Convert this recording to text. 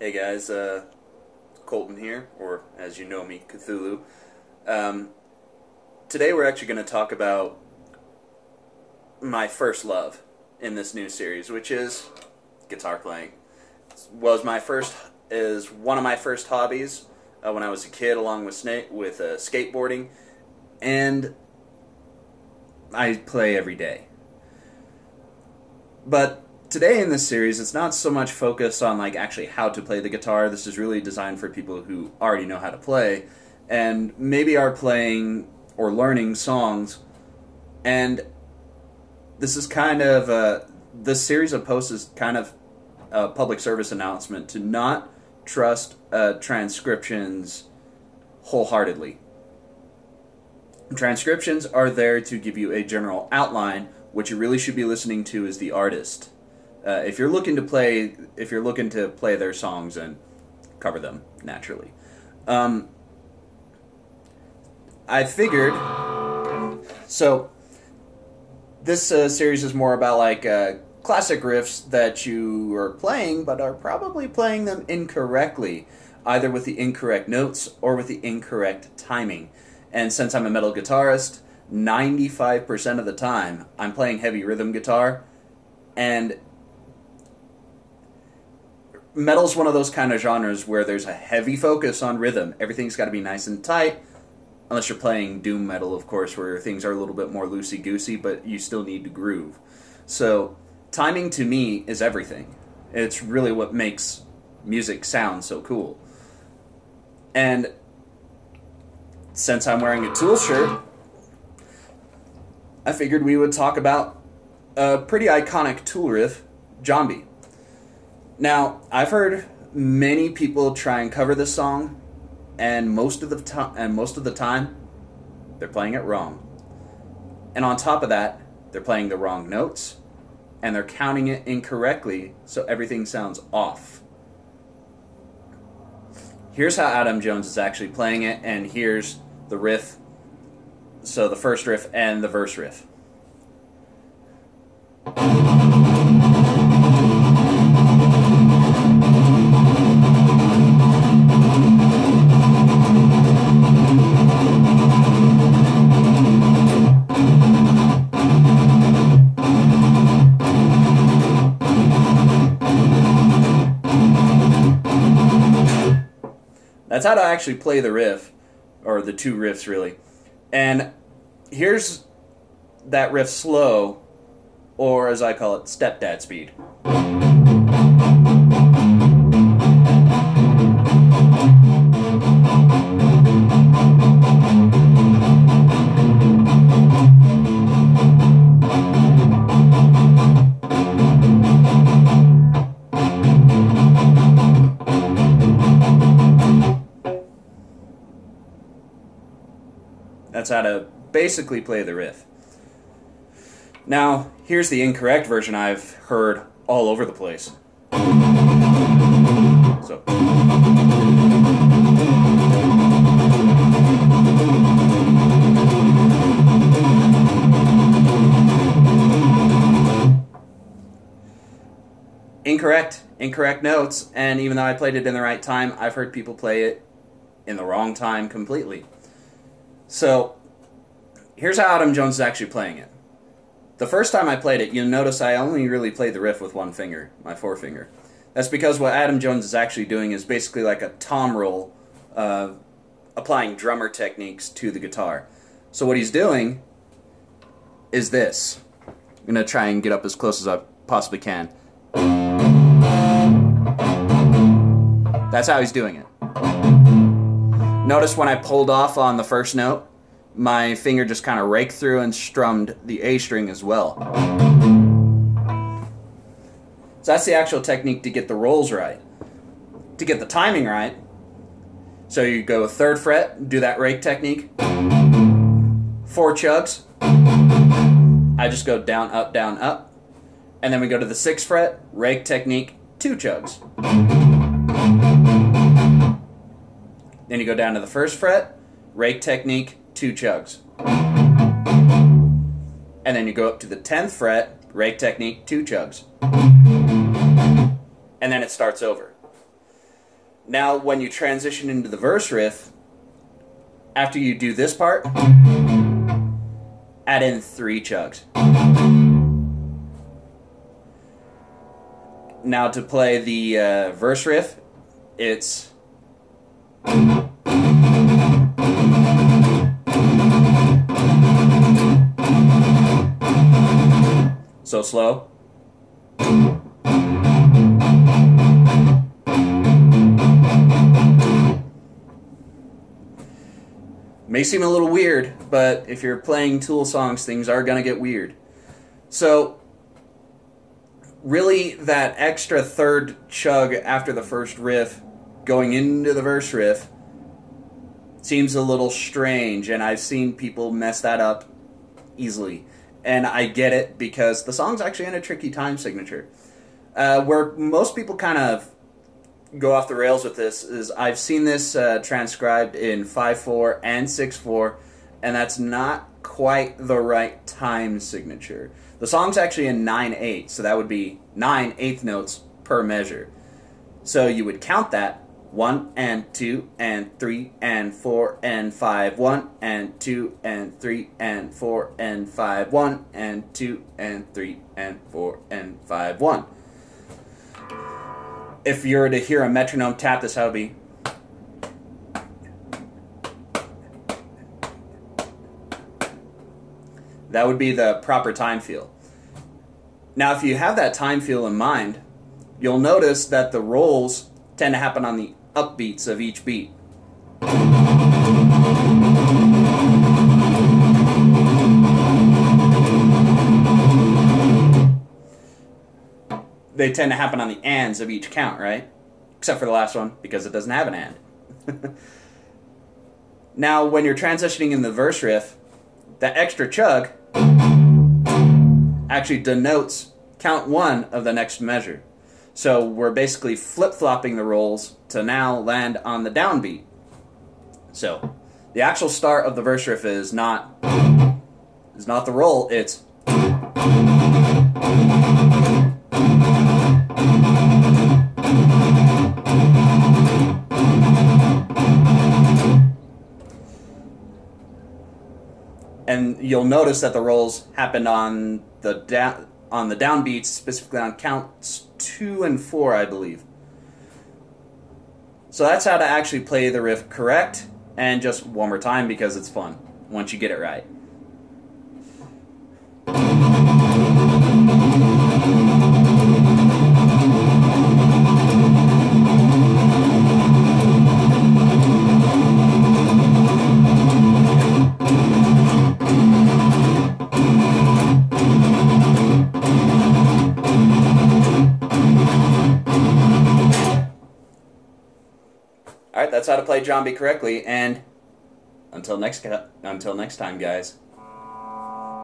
Hey guys, Colton here, or as you know me, Cthulhu. Today we're actually going to talk about my first love in this new series, which is guitar playing. Is one of my first hobbies when I was a kid, along with skateboarding, and I play every day. But today in this series, it's not so much focused on actually how to play the guitar. This is really designed for people who already know how to play and maybe are playing or learning songs. And this is kind of this series of posts is kind of a public service announcement to not trust transcriptions wholeheartedly. Transcriptions are there to give you a general outline. What you really should be listening to is the artist. If you're looking to play their songs and cover them naturally, I figured. So this series is more about classic riffs that you are playing, but are probably playing them incorrectly, either with the incorrect notes or with the incorrect timing. And since I'm a metal guitarist, 95% of the time I'm playing heavy rhythm guitar, and metal's one of those kind of genres where there's a heavy focus on rhythm. Everything's got to be nice and tight, unless you're playing doom metal, of course, where things are a little bit more loosey-goosey, but you still need to groove. So timing to me is everything. It's really what makes music sound so cool. And since I'm wearing a Tool shirt, I figured we would talk about a pretty iconic Tool riff, Jambi. Now, I've heard many people try and cover this song, and most of the time, they're playing it wrong. And on top of that, they're playing the wrong notes, and they're counting it incorrectly, so everything sounds off. Here's how Adam Jones is actually playing it, and here's the riff. So the first riff and the verse riff. That's how to actually play the riff, or the two riffs really. And here's that riff slow, or as I call it, stepdad speed. That's how to basically play the riff. Now, here's the incorrect version I've heard all over the place. So. Incorrect notes, and even though I played it in the right time, I've heard people play it in the wrong time completely. So, here's how Adam Jones is actually playing it. The first time I played it, you'll notice I only really played the riff with one finger, my forefinger. That's because what Adam Jones is actually doing is basically like a tom roll, applying drummer techniques to the guitar. So what he's doing is this. I'm going to try and get up as close as I possibly can. That's how he's doing it. Notice when I pulled off on the first note, my finger just kind of raked through and strummed the A string as well. So that's the actual technique to get the rolls right. To get the timing right, so you go 3rd fret, do that rake technique, 4 chugs, I just go down, up, and then we go to the 6th fret, rake technique, 2 chugs. Then you go down to the 1st fret, rake technique, 2 chugs. And then you go up to the 10th fret, rake technique, 2 chugs. And then it starts over. Now, when you transition into the verse riff, after you do this part, add in 3 chugs. Now, to play the verse riff, it's so slow. May seem a little weird, but if you're playing Tool songs, things are going to get weird. So, really, that extra third chug after the first riff, going into the verse riff, seems a little strange, and I've seen people mess that up easily. And I get it, because the song's actually in a tricky time signature. Where most people kind of go off the rails with this is I've seen this transcribed in 5/4 and 6/4, and that's not quite the right time signature. The song's actually in 9/8, so that would be 9 eighth notes per measure. So you would count that 1 and 2 and 3 and 4 and 5, 1 and 2 and 3 and 4 and 5, 1 and 2 and 3 and 4 and 5, 1. If you were to hear a metronome tap, this how it would be. That would be the proper time feel. Now, if you have that time feel in mind, you'll notice that the rolls tend to happen on the upbeats of each beat. They tend to happen on the ands of each count, right? Except for the last one, because it doesn't have an and. Now, when you're transitioning in the verse riff, that extra chug actually denotes count 1 of the next measure. So we're basically flip-flopping the rolls to now land on the downbeat. So the actual start of the verse riff is not the roll, it's and you'll notice that the rolls happened on the downbeats, specifically on counts 2 and 4, I believe. So that's how to actually play the riff correct, and just one more time because it's fun once you get it right. Alright, that's how to play Jambi correctly, and until next time, guys.